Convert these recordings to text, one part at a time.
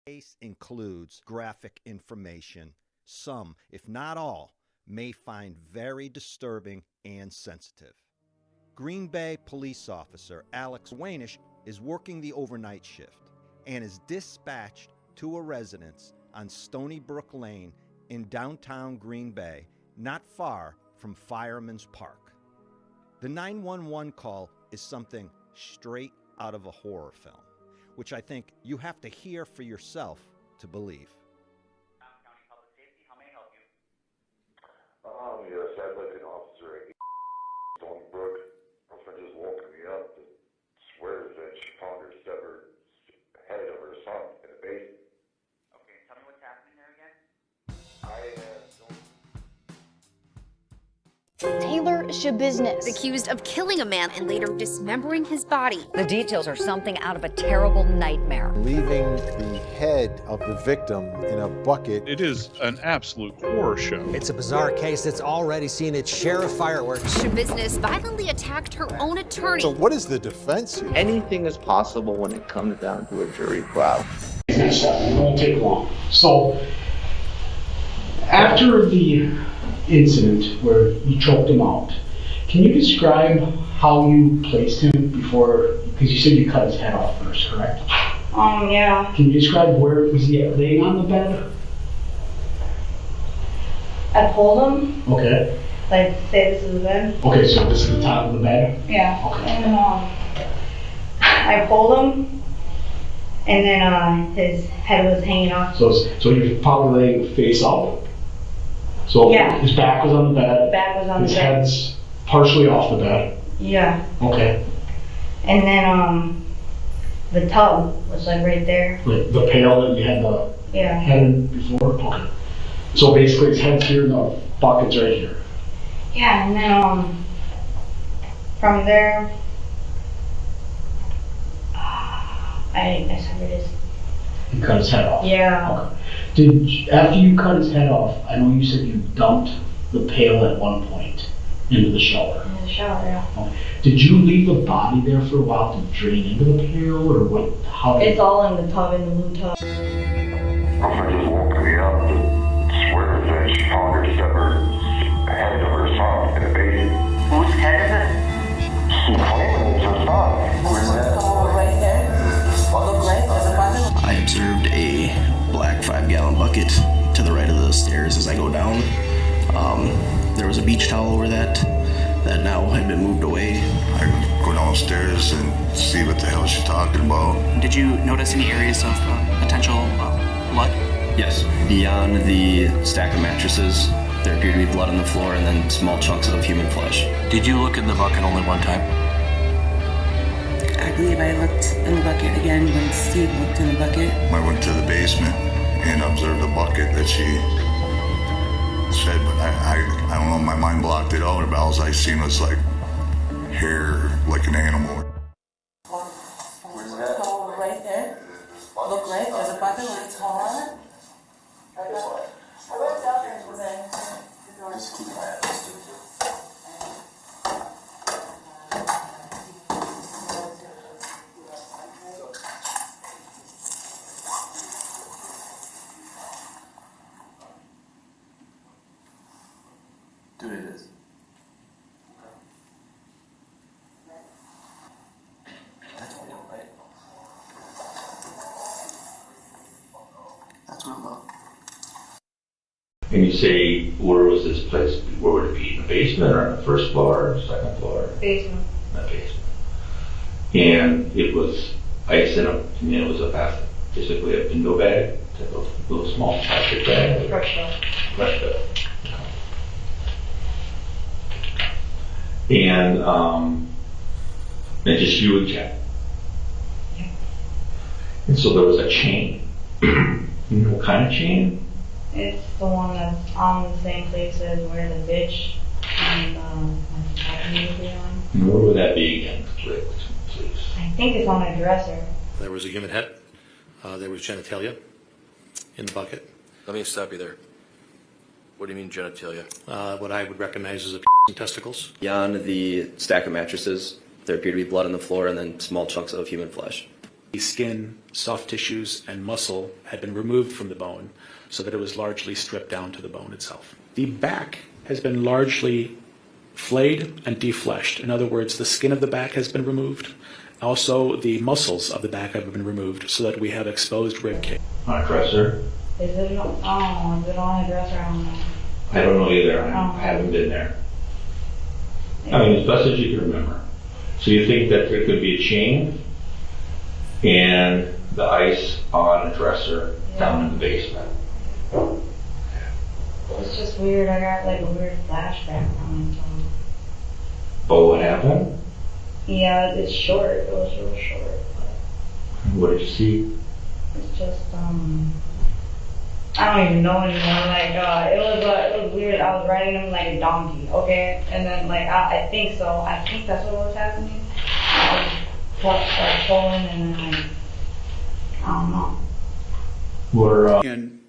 Case includes graphic information some, if not all, may find very disturbing and sensitive. Green Bay police officer Alex Waynish is working the overnight shift and is dispatched to a residence on Stony Brook Lane in downtown Green Bay, not far from Fireman's Park. The 911 call is something straight out of a horror film, which I think you have to hear for yourself to believe. County Public Safety, how may I help you? Yes, I'd like an officer at Stony Brook. My friend just woken me up and swears that she found her severed head of her son in a basement. Okay, tell me what's happening there again? Taylor Schabusiness, accused of killing a man and later dismembering his body. The details are something out of a terrible nightmare. Leaving the head of the victim in a bucket. It is an absolute horror show. It's a bizarre case that's already seen its share of fireworks. Schabusiness violently attacked her own attorney. So what is the defense here? Anything is possible when it comes down to a jury trial. It won't take long. So, after the incident where you choked him out, can you describe how you placed him before, because you said you cut his head off first, correct? Yeah. Can you describe where, was he laying on the bed? I pulled him. Okay. Like, say this is the bed. Okay, so this is the top of the bed? Yeah. Okay. And I pulled him, and then his head was hanging off. So you're probably laying face up? So yeah. His back was on the bed. His back was on the bed. His head's partially off the bed. Yeah. Okay. And then the tub was like right there. Like the pail that you had the head in before? Okay. So basically his head's here and the bucket's right here. Yeah, and then from there, I severed his. You cut his head off? Yeah. Okay. After you cut his head off, I know you said you dumped the pail at one point into the shower. In the shower, yeah. Okay. Did you leave the body there for a while to drain into the pail, or what? How? It's all in the tub, in the blue tub. My friend just woke me up and swears that she found her severed head of her son in a basement. Whose head is it? She claimed it's her son. Where's that? Right there. Look right, there's a bucket. I observed a black 5-gallon bucket to the right of the stairs as I go down. There was a beach towel over that now had been moved away. I go downstairs and see what the hell she's talking about. Did you notice any areas of potential blood? Yes. Beyond the stack of mattresses, there appeared to be blood on the floor and then small chunks of human flesh. Did you look in the bucket only one time? I believe I looked in the bucket again when Steve looked in the bucket. I went to the basement and observed the bucket that she said, but I don't know, my mind blocked it out. About all I seen was like hair, like an animal. Where's that? Oh, right there. Look right, there's a bucket when it's taller. I went down there and the door. Just keep my eyes. Dude, it is. That's real, right? That's real low. Can you say where was this place? Where would it be? In the basement or on the first floor or second floor? Basement. In the basement. And it was ice in a, it was basically a window bag, type of little small plastic bag. Fresh dough. Fresh dough. And just you and Jack. Yeah. And so there was a chain. What kind of chain? It's the one that's on the same place as where the bitch and usually on. And where would that be again, please? I think it's on a dresser. There was a human head. There was genitalia in the bucket. Let me stop you there. What do you mean genitalia? What I would recognize as a and testicles. Beyond the stack of mattresses, there appeared to be blood on the floor and then small chunks of human flesh. The skin, soft tissues, and muscle had been removed from the bone so that it was largely stripped down to the bone itself. The back has been largely flayed and defleshed. In other words, the skin of the back has been removed. Also, the muscles of the back have been removed so that we have exposed rib cage. On a dresser? Is it, is it on a dresser? I don't know. I don't know either. I haven't been there. I mean, as best as you can remember. So you think that there could be a chain and the ice on a dresser down in the basement? It's just weird. I got like a weird flashback from it. Oh, what happened? Yeah, it's short. It was real short. What did you see? It's just I don't even know anymore. Like it was weird. I was riding him like a donkey, okay, and then like I think so. I think that's what was happening. I was pulling and then like I don't know. And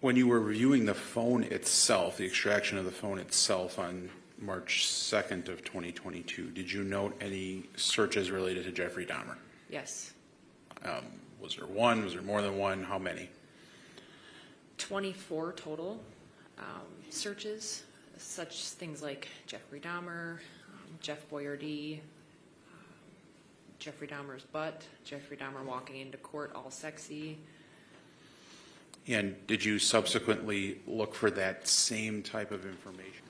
when you were reviewing the phone itself, the extraction of the phone itself on March 2nd of 2022, did you note any searches related to Jeffrey Dahmer? Yes. Was there one? Was there more than one? How many? 24 total searches, such things like Jeffrey Dahmer, Jeff Boyardee, Jeffrey Dahmer's butt, Jeffrey Dahmer walking into court all sexy. And did you subsequently look for that same type of information?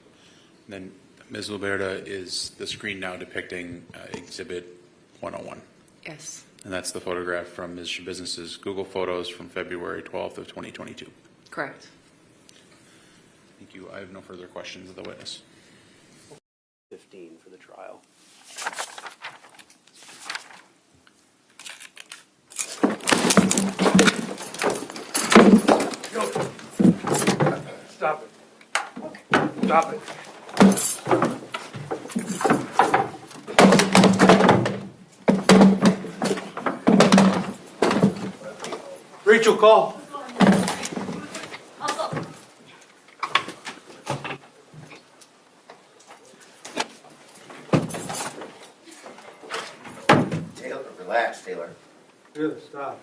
And then, Ms. Luberta, is the screen now depicting Exhibit 101? Yes. And that's the photograph from Ms. Schabusiness's Google Photos from February 12th of 2022? Correct. Thank you. I have no further questions of the witness. 15 for the trial. Stop it. Stop it. Rachel, call. Taylor, relax, Taylor. Taylor, stop.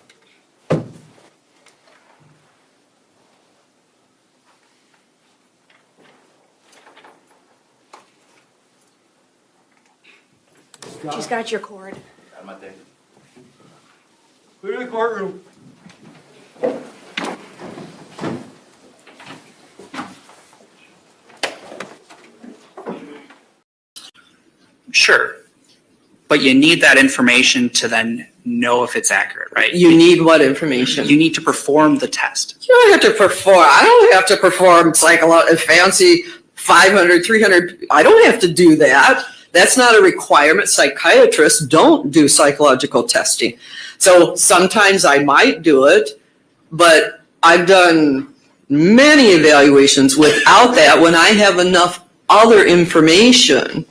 She's got your cord. I'm not there. Clear the courtroom. Sure. But you need that information to then know if it's accurate, right? You need what information? You need to perform the test. You don't have to perform. I don't have to perform fancy 500, 300. I don't have to do that. That's not a requirement. Psychiatrists don't do psychological testing. So sometimes I might do it, but I've done many evaluations without that when I have enough other information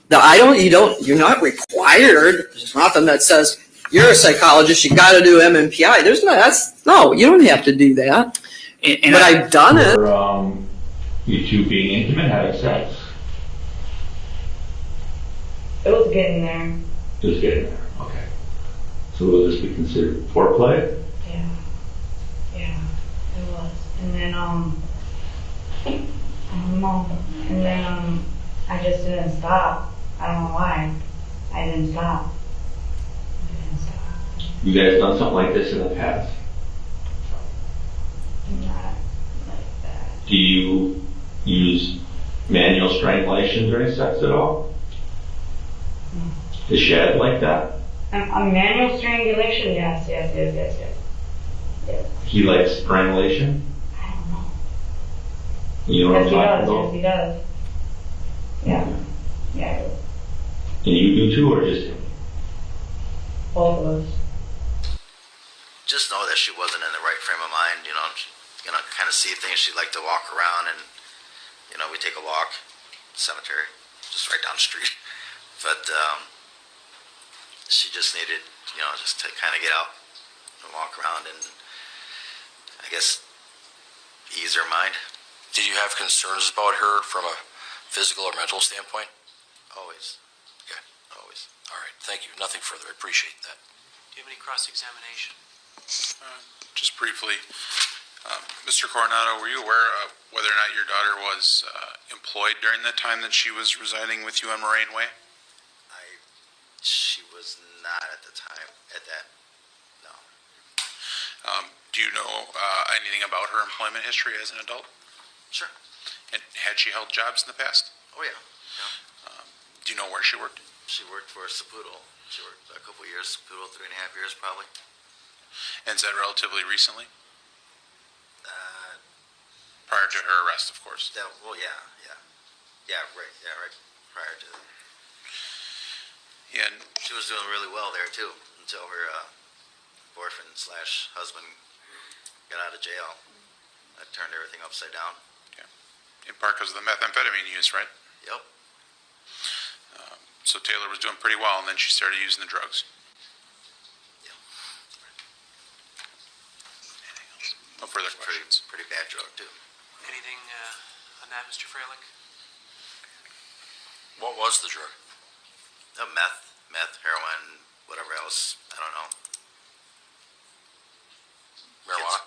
that you're not required. There's nothing that says you're a psychologist, you got to do MMPI. No, you don't have to do that. But I've done it. You two being intimate, having sex. It was getting there. It was getting there. Okay. So will this be considered foreplay? Yeah, it was. And then I don't know. And then I just didn't stop. I don't know why. I didn't stop. You guys done something like this in the past? Not like that. Do you use manual strangulation during sex at all? Is Shad like that? A manual strangulation? Yes. He likes strangulation? I don't know. You know what I'm talking about? Yes, he does. Yeah. And you do too, or just him? Both of us. Just know that she wasn't in the right frame of mind, she, kind of see things. She'd like to walk around and, we take a walk, cemetery, just right down the street. But she just needed, just to kind of get out and walk around and, I guess, ease her mind. Did you have concerns about her from a physical or mental standpoint? Always. Okay. Always. All right. Thank you. Nothing further. I appreciate that. you have any cross-examination? Just briefly, Mr. Coronado, were you aware of whether or not your daughter was employed during the time that she was residing with you on Moraine Way? She was not at the time. At that, no. Do you know anything about her employment history as an adult? Sure. And had she held jobs in the past? Oh yeah. Do you know where she worked? She worked for Saputo. She worked a couple of years, Saputo, 3.5 years probably. And is that relatively recently? Prior to her arrest, of course. Well, yeah, right. Prior to. Yeah, and she was doing really well there too until her boyfriend / husband got out of jail. That turned everything upside down. Yeah. In part because of the methamphetamine use, right? Yep. So Taylor was doing pretty well, and then she started using the drugs. Yeah. No further questions. Pretty bad drug too. Anything on that, Mr. Freilich? What was the drug? Meth, heroin, whatever else. I don't know. Marijuana?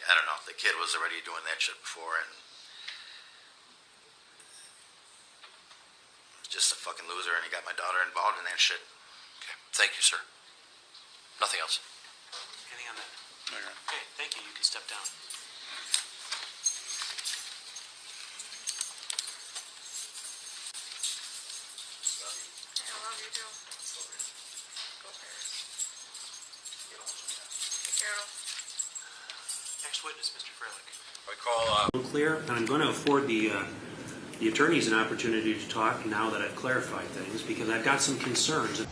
I don't know. The kid was already doing that shit before, and just a fucking loser, and he got my daughter involved in that shit. Okay, thank you, sir. Nothing else. Anything on that? Okay, thank you. You can step down. Next witness, Mr. Freilich. I call. Clear, and I'm going to afford the attorneys an opportunity to talk now that I've clarified things, because I've got some concerns.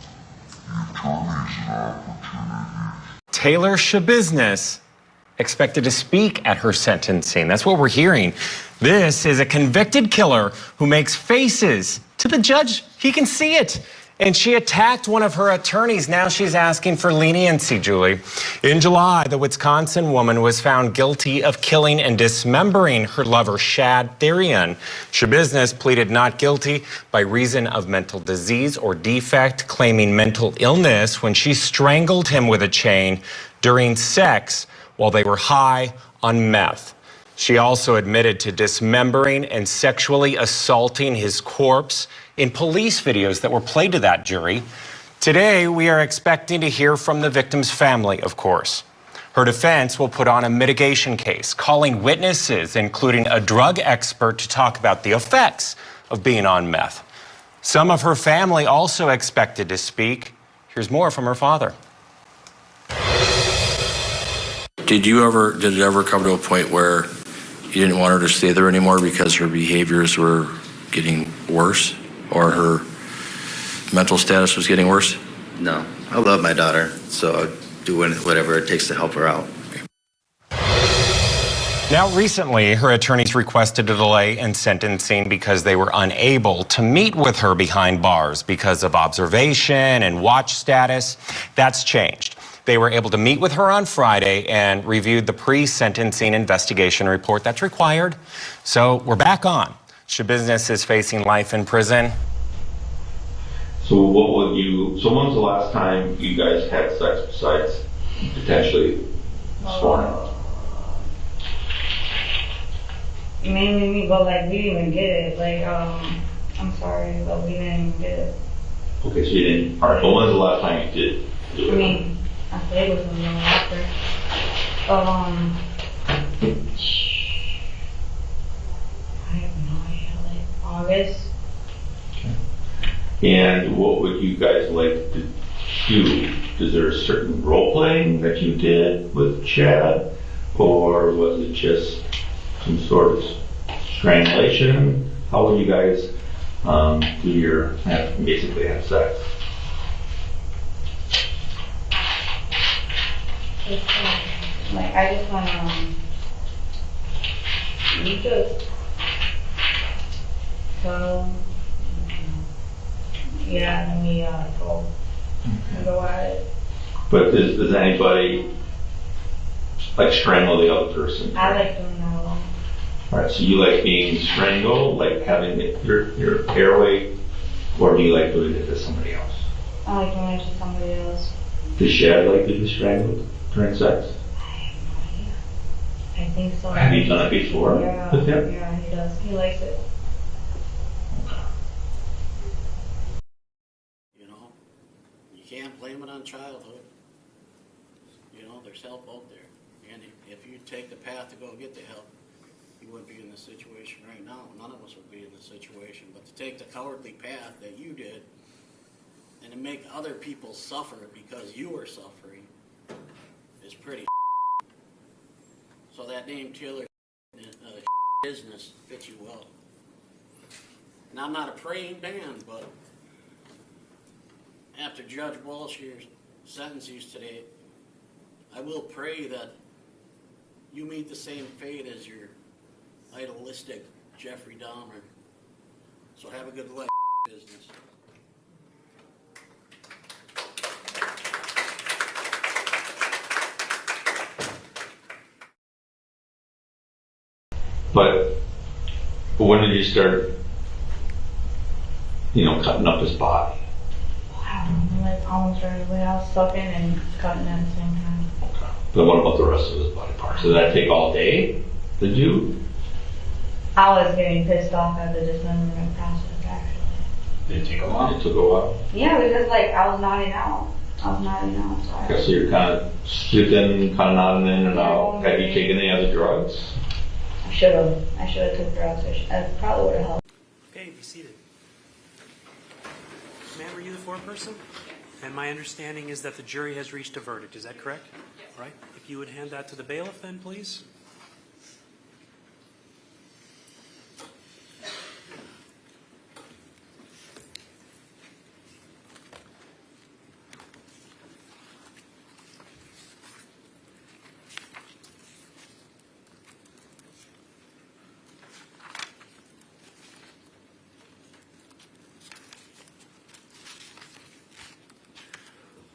Taylor Schabusiness expected to speak at her sentencing. That's what we're hearing. This is a convicted killer who makes faces to the judge. He can see it. And she attacked one of her attorneys. Now she's asking for leniency, Julie. In July, the Wisconsin woman was found guilty of killing and dismembering her lover, Shad Therian. Schabusiness pleaded not guilty by reason of mental disease or defect, claiming mental illness when she strangled him with a chain during sex while they were high on meth. She also admitted to dismembering and sexually assaulting his corpse in police videos that were played to that jury. Today, we are expecting to hear from the victim's family, of course. Her defense will put on a mitigation case, calling witnesses, including a drug expert, to talk about the effects of being on meth. Some of her family also expected to speak. Here's more from her father. Did it ever come to a point where you didn't want her to stay there anymore because her behaviors were getting worse, or her mental status was getting worse? No, I love my daughter, so I'll do whatever it takes to help her out. Now, recently, her attorneys requested a delay in sentencing because they were unable to meet with her behind bars because of observation and watch status. That's changed. They were able to meet with her on Friday and reviewed the pre-sentencing investigation report that's required. So we're back on. Schabusiness is facing life in prison. So when's the last time you guys had sex besides potentially this morning? Mainly me, but like we didn't even get it. Like I'm sorry, but we didn't even get it. Okay, so you didn't. All right, but when's the last time you did? I mean, I played with him after. I have no idea, like August. And what would you guys like to do? Is there a certain role playing that you did with Chad, or was it just some sort of strangulation? How would you guys basically have sex? Like I just want we just go, yeah, and we go at it. But does anybody like strangle the other person? I like doing that alone. All right, so you like being strangled, like having your airway, or do you like doing it to somebody else? I like doing it to somebody else. Does Shad like to be strangled during sex? I think so. Have you done it before with him? Yeah, he does. He likes it. You know, you can't blame it on childhood. You know, there's help out there. And if you take the path to go get the help, you wouldn't be in this situation right now. None of us would be in this situation. But to take the cowardly path that you did and to make other people suffer because you were suffering is pretty. So that name Taylor business fits you well. And I'm not a praying man, but after Judge Walsh's sentences today, I will pray that you meet the same fate as your idealistic Jeffrey Dahmer. So have a good life, business. But when did you start, cutting up his body? I don't know, like almost right away. I was sucking and cutting at the same time. Then what about the rest of his body parts? Did that take all day to do? I was getting pissed off at the dismemberment process, actually. Did it take a while? It took a while. Yeah, because I was nodding out. So Okay, so you're kind of sleeping, kind of nodding in and out. Have you taken any other drugs? I should have took drugs. I probably would have helped. Okay, be seated. Ma'am, were you the foreperson? And my understanding is that the jury has reached a verdict. Is that correct? Yes. Right. If you would hand that to the bailiff then, please.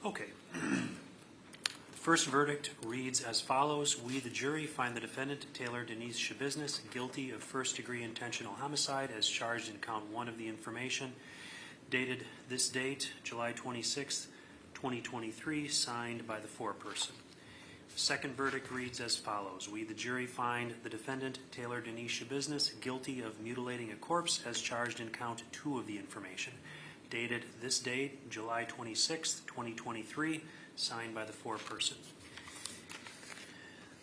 Okay. First verdict reads as follows. We, the jury, find the defendant, Taylor Denise Schabusiness, guilty of first-degree intentional homicide as charged in count 1 of the information, dated this date, July 26, 2023, signed by the foreperson. Second verdict reads as follows. We, the jury, find the defendant, Taylor Denise Schabusiness, guilty of mutilating a corpse as charged in count 2 of the information, dated this date, July 26, 2023, signed by the foreperson.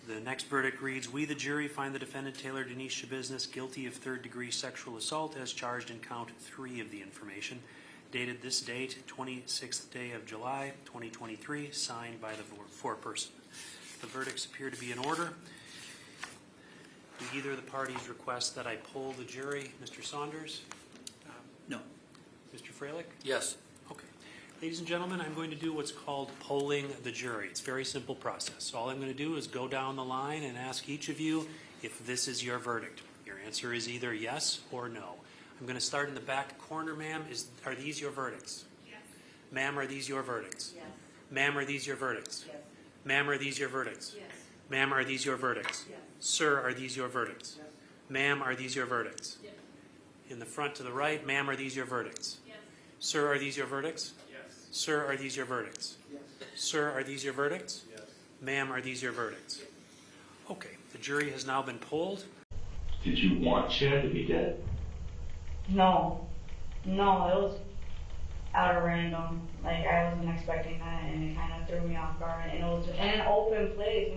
The next verdict reads, we, the jury, find the defendant, Taylor Denise Schabusiness, guilty of third-degree sexual assault as charged in count 3 of the information, dated this date, 26th day of July, 2023, signed by the foreperson. The verdicts appear to be in order. Do either of the parties request that I poll the jury? Mr. Saunders? No. Mr. Freilich? Yes. Okay. Ladies and gentlemen, I'm going to do what's called polling the jury. It's a very simple process. All I'm going to do is go down the line and ask each of you if this is your verdict. Your answer is either yes or no. I'm going to start in the back corner, ma'am. Are these your verdicts? Yes. Ma'am, are these your verdicts? Yes. Ma'am, are these your verdicts? Yes. Ma'am, are these your verdicts? Yes. Ma'am, are these your verdicts? Yes. Sir, are these your verdicts? Yes. Ma'am, are these your verdicts? Yes. In the front to the right, ma'am, are these your verdicts? Yes. Sir, are these your verdicts? Yes. Sir, are these your verdicts? Yes. Sir, are these your verdicts? Yes. Ma'am, are these your verdicts? Yes. Okay, the jury has now been polled. Did you want Chad to be dead? No, it was out of random. I wasn't expecting that, and it kind of threw me off guard. And it was in an open place,